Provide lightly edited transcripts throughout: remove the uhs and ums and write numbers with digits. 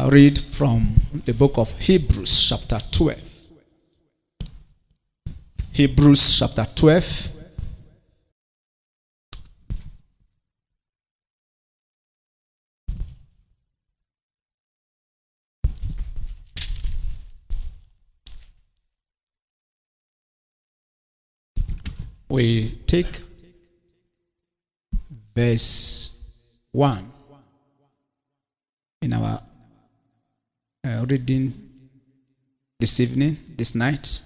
read from the book of Hebrews chapter 12. Hebrews chapter 12. We take verse 1 in our reading this evening, this night.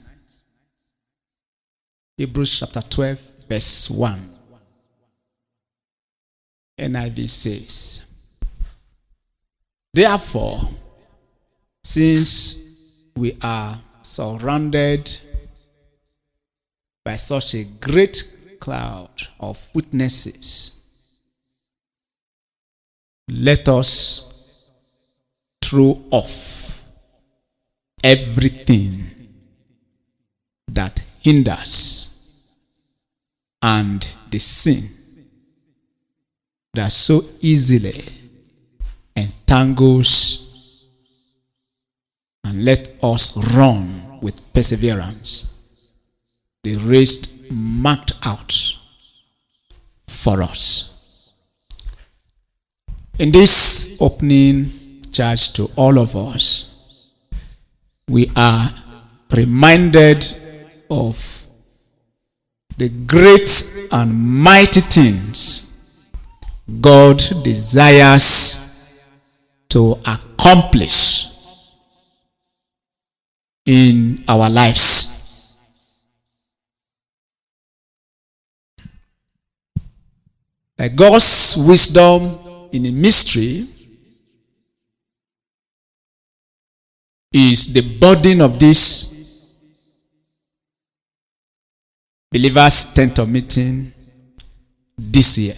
Hebrews chapter 12, verse 1. NIV says, "Therefore, since we are surrounded by such a great cloud of witnesses, let us throw off everything that hinders and the sin that so easily entangles, and let us run with perseverance the race marked out for us." In this opening charge to all of us, we are reminded of the great and mighty things God desires to accomplish in our lives. God's wisdom in a mystery is the burden of this believers' tent of meeting this year.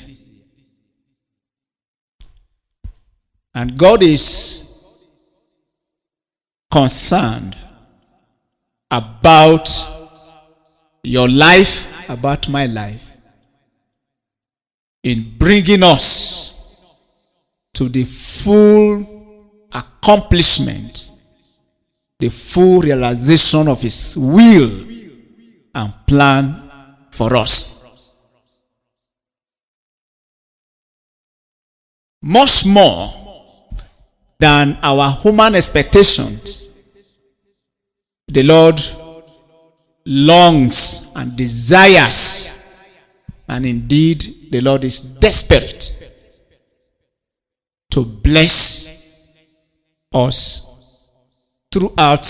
And God is concerned about your life, about my life, in bringing us to the full accomplishment, the full realization of His will and plan for us. Much more than our human expectations, the Lord longs and desires, and indeed the Lord is desperate to bless us throughout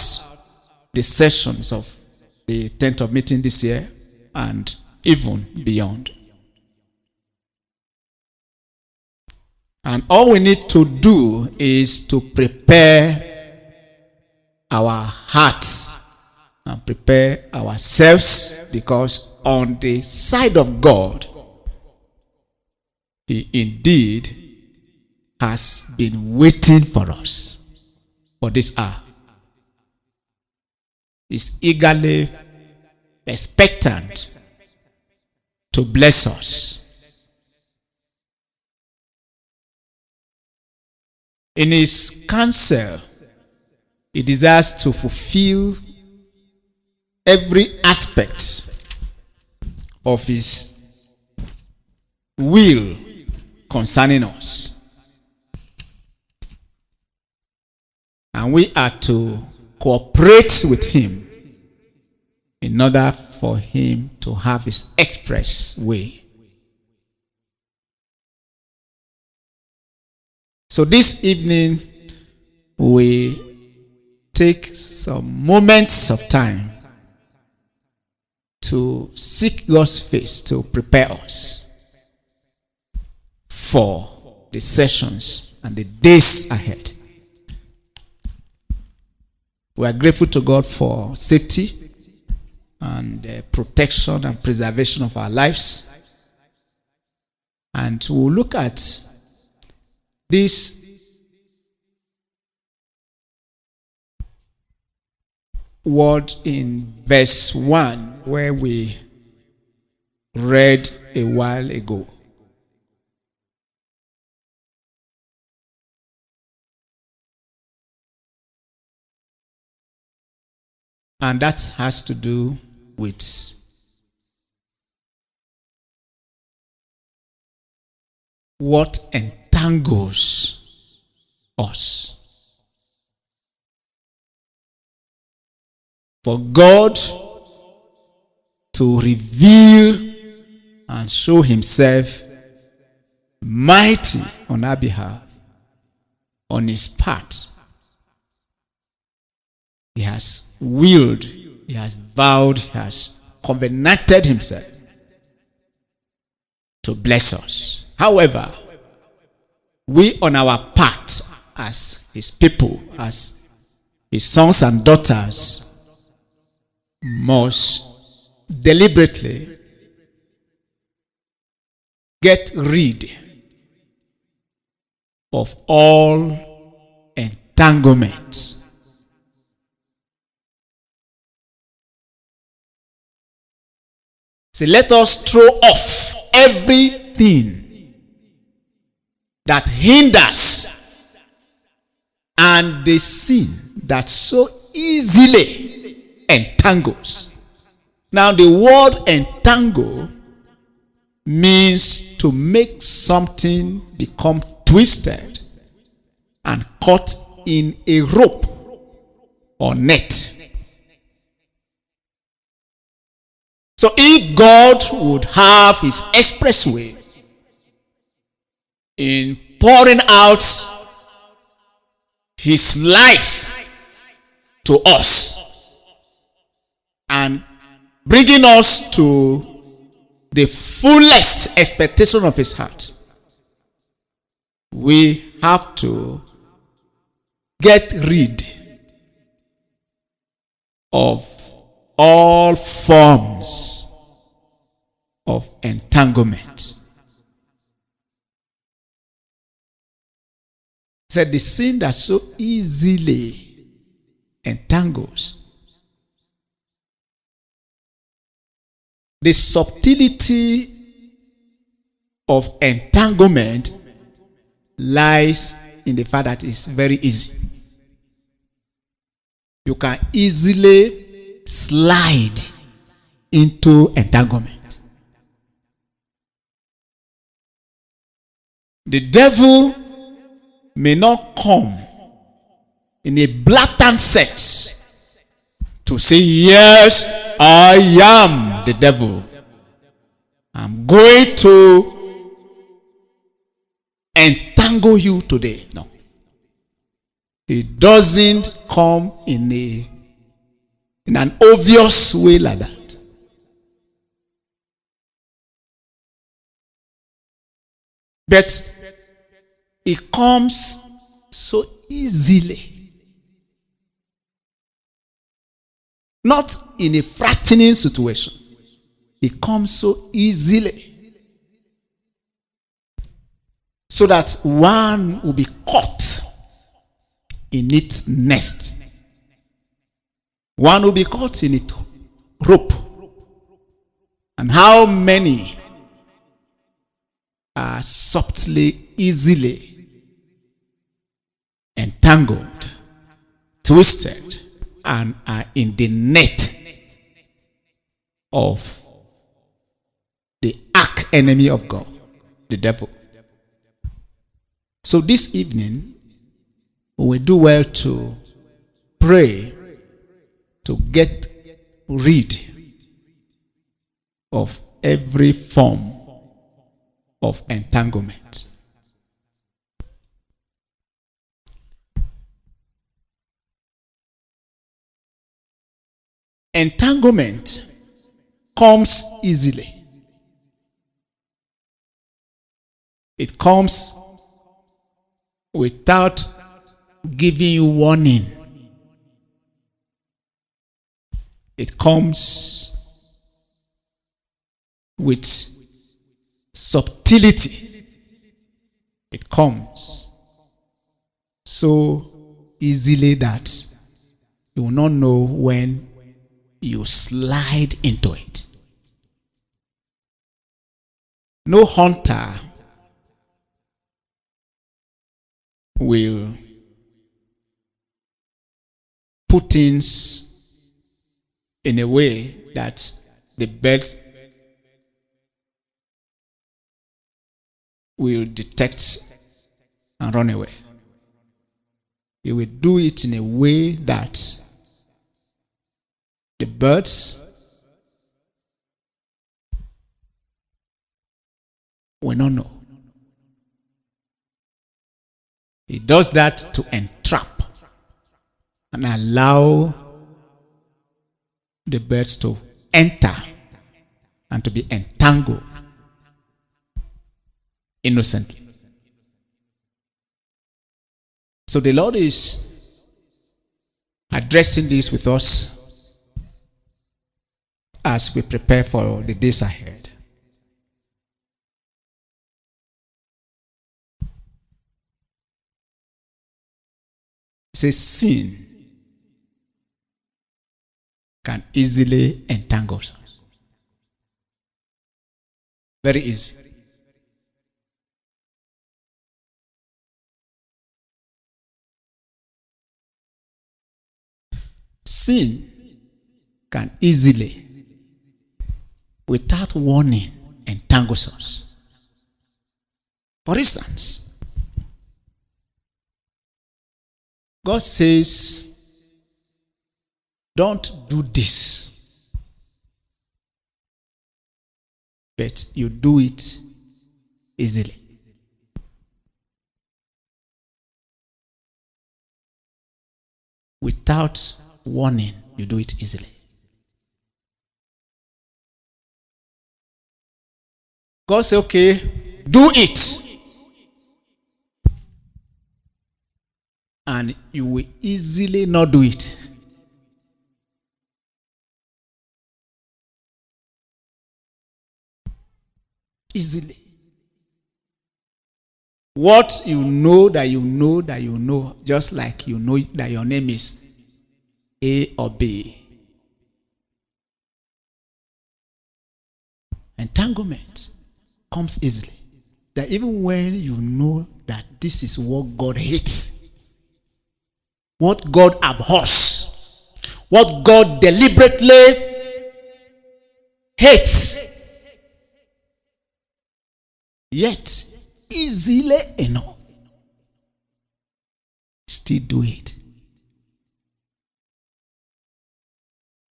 the sessions of the tent of meeting this year and even beyond. And all we need to do is to prepare our hearts and prepare ourselves, because on the side of God, He indeed has been waiting for us for this hour. He's eagerly expectant to bless us. In His counsel, He desires to fulfill every aspect of His will concerning us. And we are to cooperate with Him in order for Him to have His express way. So this evening, we take some moments of time to seek God's face to prepare us for the sessions and the days ahead. We are grateful to God for safety and protection and preservation of our lives. And we'll look at this word in verse 1 where we read a while ago. And that has to do with what entangles us. For God to reveal and show himself mighty on our behalf, on his part, he has willed, he has vowed, he has covenanted himself to bless us. However, we on our part as his people, as his sons and daughters, must deliberately get rid of all entanglements. So let us throw off everything that hinders and the sin that so easily entangles. Now the word entangle means to make something become twisted and caught in a rope or net. So if God would have his express way in pouring out his life to us and bringing us to the fullest expectation of his heart, we have to get rid of all forms of entanglement. He said the sin that so easily entangles, the subtlety of entanglement lies in the fact that it's very easy. You can easily slide into entanglement. The devil may not come in a blatant sense to say, yes, I am the devil. I'm going to entangle you today. No. It doesn't come in an obvious way like that. But it comes so easily. Not in a frightening situation. It comes so easily. So that one will be caught in its nest. One will be caught in its rope. And how many are subtly, easily entangled, twisted, and are in the net of the arch enemy of God, the devil. So this evening, we do well to pray to get rid of every form of entanglement. Entanglement comes easily. It comes without giving you warning. It comes with subtlety. It comes so easily that you will not know when you slide into it. No hunter will put things in a way that the birds will detect and run away. He will do it in a way that the birds will not know. He does that to entrap and allow the birds to enter and to be entangled innocently. So the Lord is addressing this with us as we prepare for the days ahead. He says sin can easily entangle us. Very easy. Sin can easily, without warning, entangle us. For instance, God says, don't do this, but you do it easily. Without warning, you do it easily. God says, okay, do it. And you will easily not do it. Easily. What you know that you know that you know, just like you know that your name is A or B. Entanglement comes easily. That even when you know that this is what God hates, what God abhors, what God deliberately hates, yet easily enough, still do it.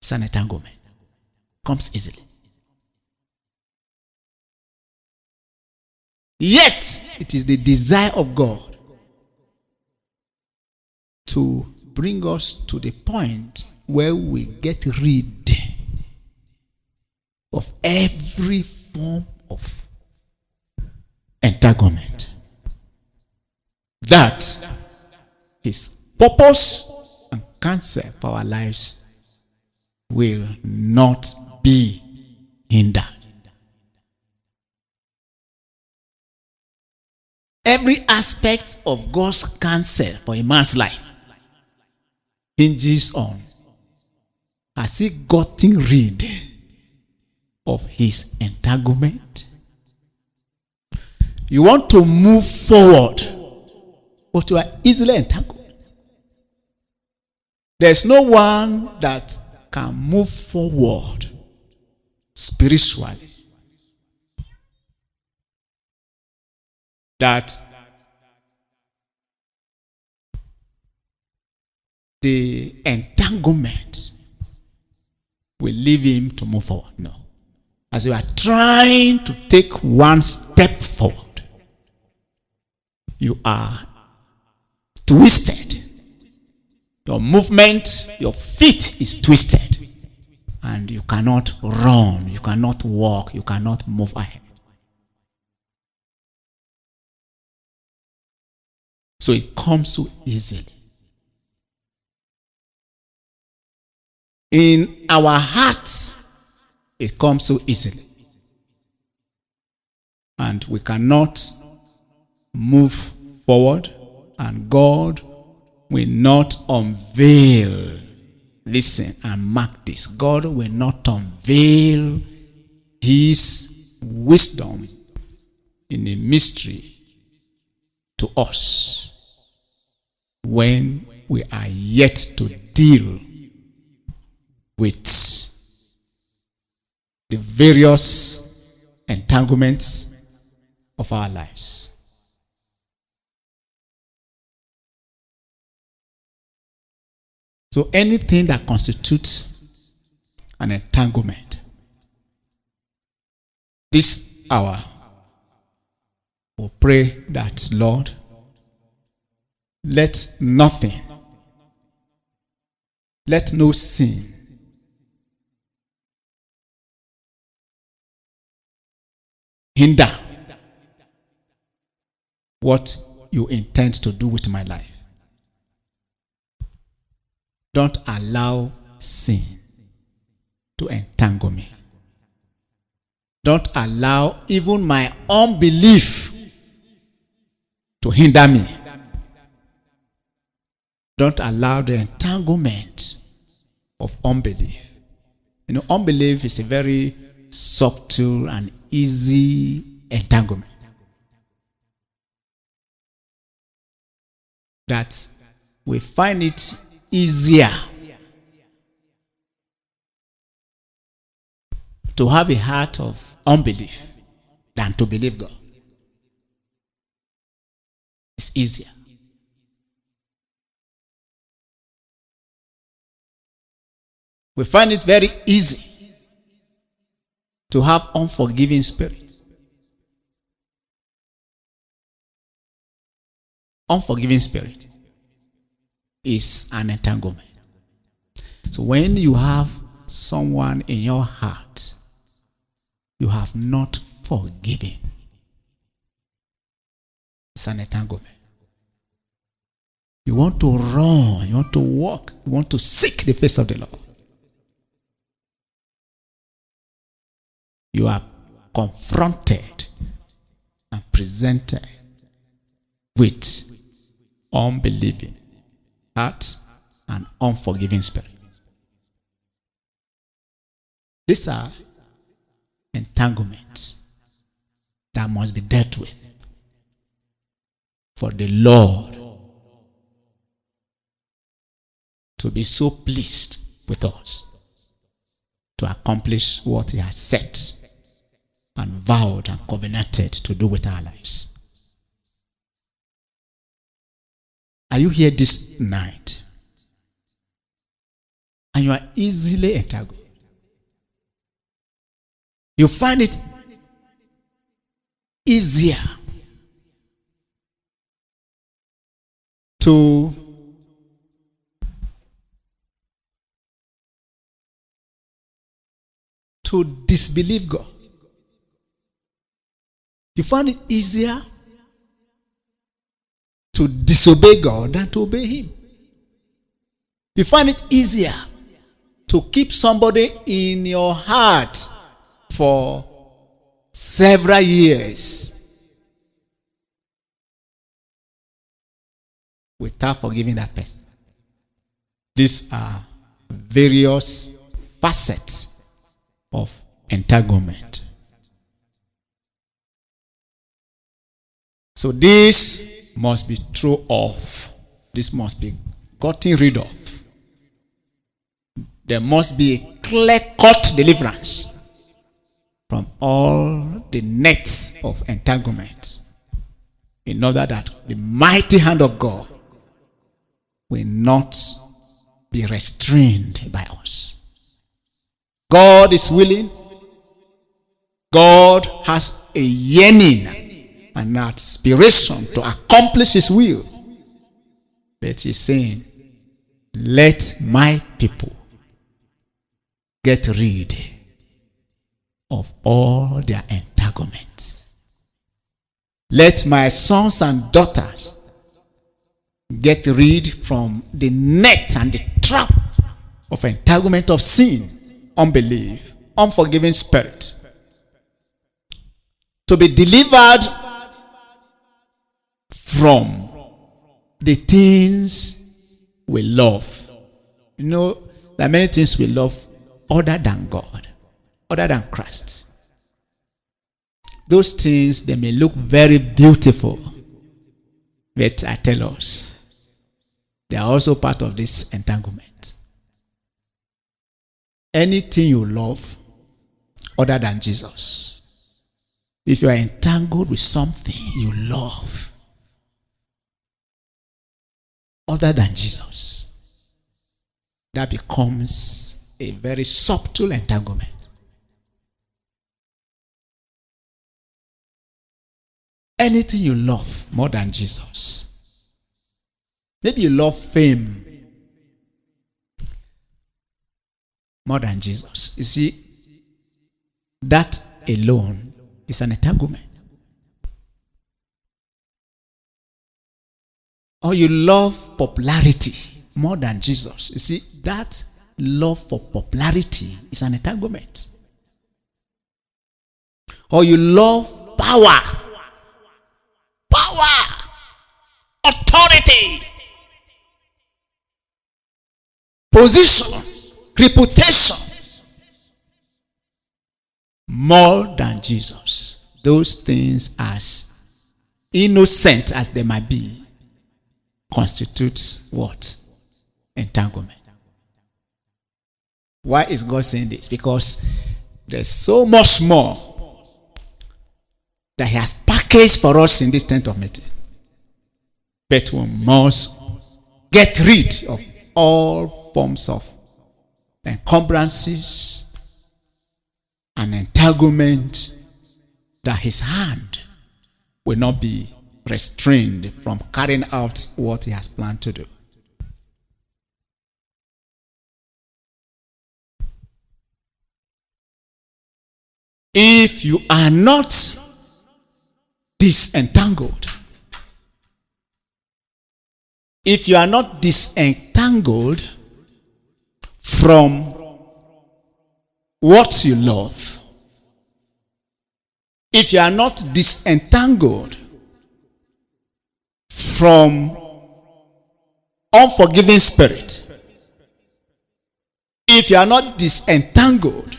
It's an entanglement. Comes easily. Yet, it is the desire of God to bring us to the point where we get rid of every form of entanglement. That His purpose and counsel for our lives will not be hindered. Every aspect of God's counsel for a man's life hinges on, has he gotten rid of his entanglement? You want to move forward, but you are easily entangled. There's no one that can move forward spiritually that the entanglement will leave him to move forward. No. As you are trying to take one step forward, you are twisted. Your movement, your feet is twisted. And you cannot run, you cannot walk, you cannot move ahead. So it comes so easily. In our hearts, it comes so easily. And we cannot move forward, and God will not unveil. Listen and mark this. God will not unveil His wisdom in a mystery to us when we are yet to deal with the various entanglements of our lives. So anything that constitutes an entanglement, this hour, we'll pray that, Lord, let nothing, let no sin hinder what you intend to do with my life. Don't allow sin to entangle me. Don't allow even my unbelief to hinder me. Don't allow the entanglement of unbelief. You know, unbelief is a very subtle and easy entanglement that we find it easier to have a heart of unbelief than to believe God. It's easier. We find it very easy to have unforgiving spirit. Unforgiving spirit is an entanglement. So when you have someone in your heart you have not forgiven, it's an entanglement. You want to run, you want to walk, you want to seek the face of the Lord. You are confronted and presented with unbelieving heart and unforgiving spirit. These are entanglements that must be dealt with for the Lord to be so pleased with us to accomplish what he has set and vowed and covenanted to do with our lives. Are you here this night and you are easily entangled? You find it easier to disbelieve God. You find it easier to disobey God than to obey him. You find it easier to keep somebody in your heart for several years without forgiving that person. These are various facets of entanglement. So this must be thrown off. This must be gotten rid of. There must be a clear-cut deliverance from all the nets of entanglement, in order that the mighty hand of God will not be restrained by us. God is willing. God has a yearning and aspiration to accomplish his will. But he's saying, let my people get rid of all their entanglements. Let my sons and daughters get rid from the net and the trap of entanglement of sin, unbelief, unforgiving spirit, to be delivered from the things we love. You know, there are many things we love other than God, other than Christ. Those things, they may look very beautiful, but I tell us, they are also part of this entanglement. anything you love other than Jesus. If you are entangled with something you love other than Jesus, that becomes a very subtle entanglement. Anything you love more than Jesus. Maybe you love fame more than Jesus. You see, that alone is an entanglement. Or you love popularity more than Jesus. You see, that love for popularity is an entanglement. Or you love power, authority, position, reputation more than Jesus. Those things, as innocent as they might be, constitutes what? Entanglement. Why is God saying this? Because there's so much more that He has packaged for us in this tent of meeting. But we must get rid of all forms of encumbrances and entanglement, that His hand will not be restrained from carrying out what He has planned to do. If you are not disentangled, if you are not disentangled from what you love, if you are not disentangled from unforgiving spirit, if you are not disentangled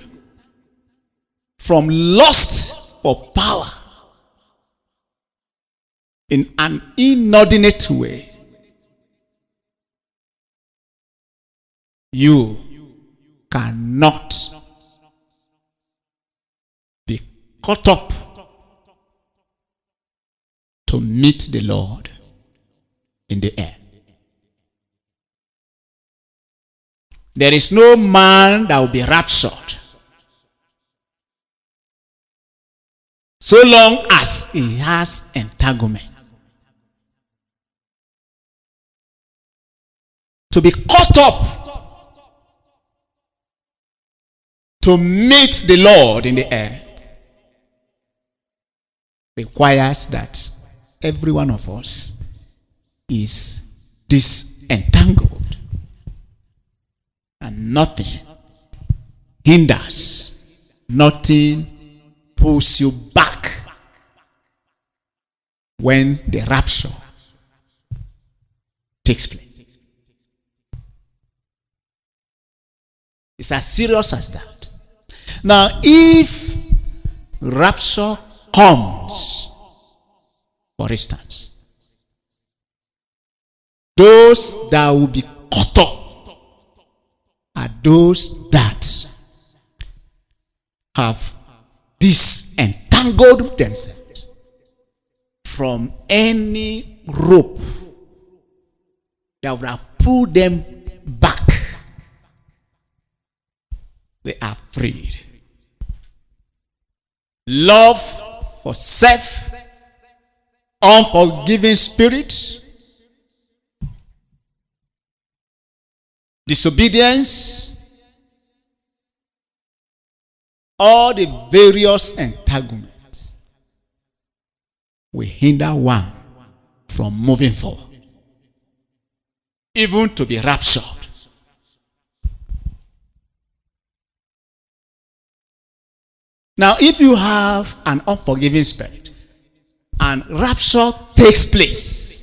from lust for power in an inordinate way, you cannot be caught up to meet the Lord in the air. There is no man that will be raptured so long as he has entanglement. To be caught up to meet the Lord in the air requires that every one of us is disentangled, and nothing hinders, nothing pulls you back when the rapture takes place. It's as serious as that. Now, if rapture comes, for instance, those that will be caught up are those that have disentangled themselves from any rope that would have pulled them back. They are freed. Love for self, unforgiving spirit, disobedience, all the various entanglements will hinder one from moving forward, even to be raptured. Now, if you have an unforgiving spirit and rapture takes place,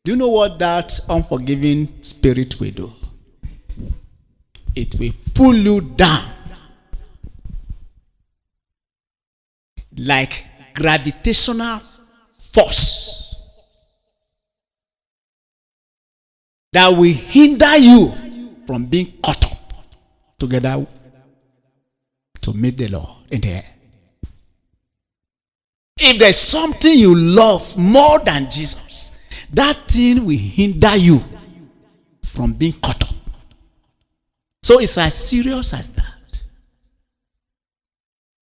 do you know what that unforgiving spirit will do? It will pull you down like gravitational force that will hinder you from being caught up together to meet the Lord in the air. If there's something you love more than Jesus, that thing will hinder you from being caught up. So it's as serious as that.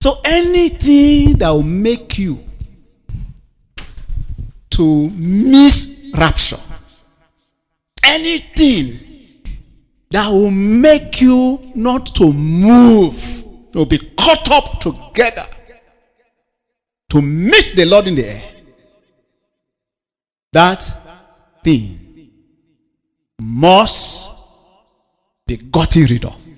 So anything that will make you to miss rapture, anything that will make you not to move, to be caught up together, to meet the Lord in the air, that thing must be gotten rid of.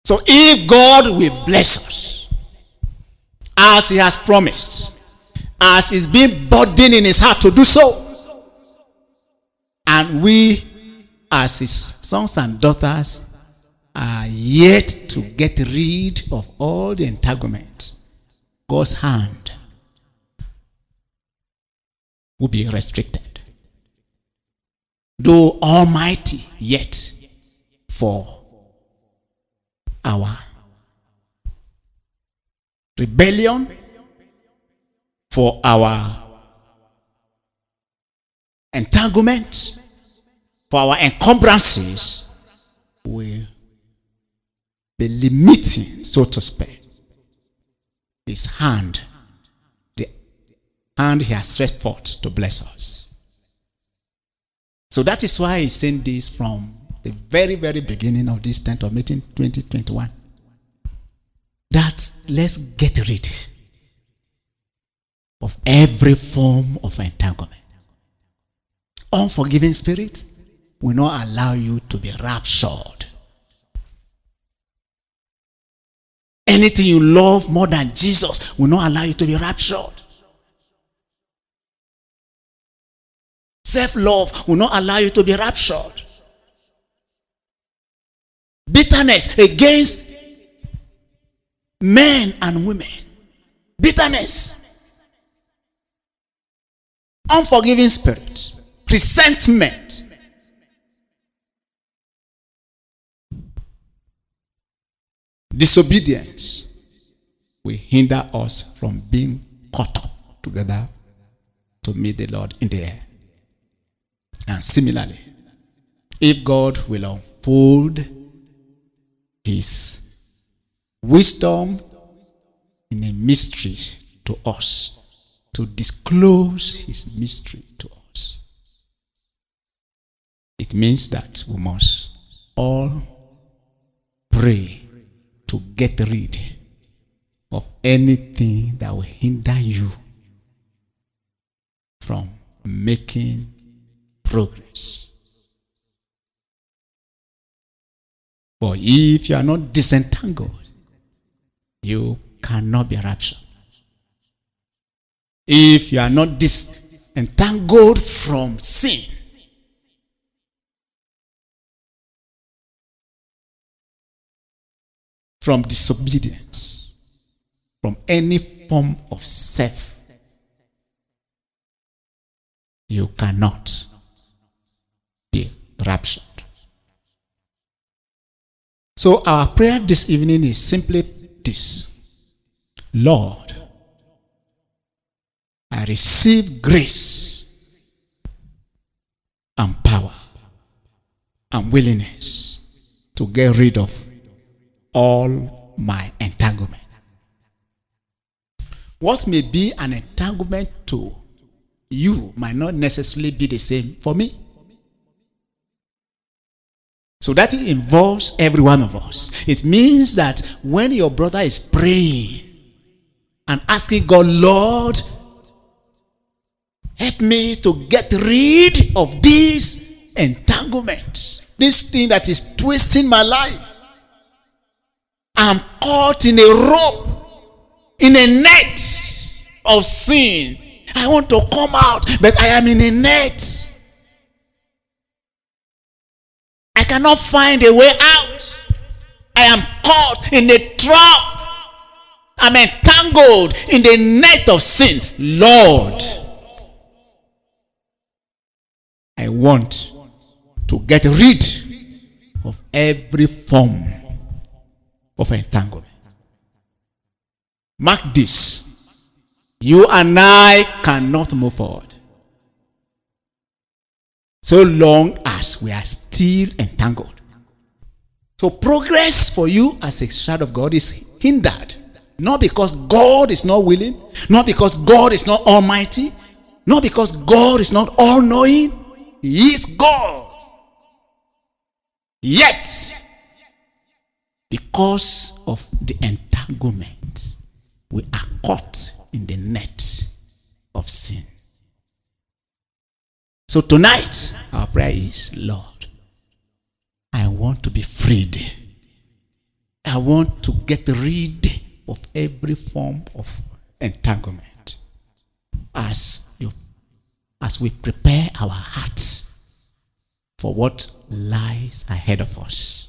So if God will bless us, as he has promised, as he's been burdened in his heart to do so, and we as his sons and daughters are yet to get rid of all the entanglements, God's hand will be restricted. Though almighty, yet for our rebellion, for our entanglement, for our encumbrances, will be limiting, so to speak, his hand, the hand he has stretched forth to bless us. So that is why he's saying this from the very, very beginning of this 10th of meeting 2021. That let's get rid of every form of entanglement. Unforgiving spirit will not allow you to be raptured. Anything you love more than Jesus will not allow you to be raptured. Self-love will not allow you to be raptured. Bitterness against men and women. Bitterness. Unforgiving spirit. Resentment. Disobedience will hinder us from being caught up together to meet the Lord in the air. And similarly, if God will unfold his wisdom in a mystery to us, to disclose his mystery to us, it means that we must all pray to get rid of anything that will hinder you from making progress. For if you are not disentangled, you cannot be raptured. If you are not disentangled from sin, from disobedience, from any form of self, you cannot be raptured. So our prayer this evening is simply this: Lord, I receive grace and power and willingness to get rid of all my entanglement. What may be an entanglement to you might not necessarily be the same for me. So that involves every one of us. It means that when your brother is praying and asking God, Lord, help me to get rid of this entanglement, this thing that is twisting my life. I'm caught in a rope, in a net of sin. I want to come out, but I am in a net. I cannot find a way out. I am caught in a trap. I'm entangled in the net of sin. Lord, I want to get rid of every form of entanglement. Mark this. You and I cannot move forward so long as we are still entangled. So progress for you as a child of God is hindered. Not because God is not willing, not because God is not almighty, not because God is not all-knowing. He is God. Yet, because of the entanglement, we are caught in the net of sin. So tonight, our prayer is, Lord, I want to be freed. I want to get rid of every form of entanglement. As we prepare our hearts for what lies ahead of us.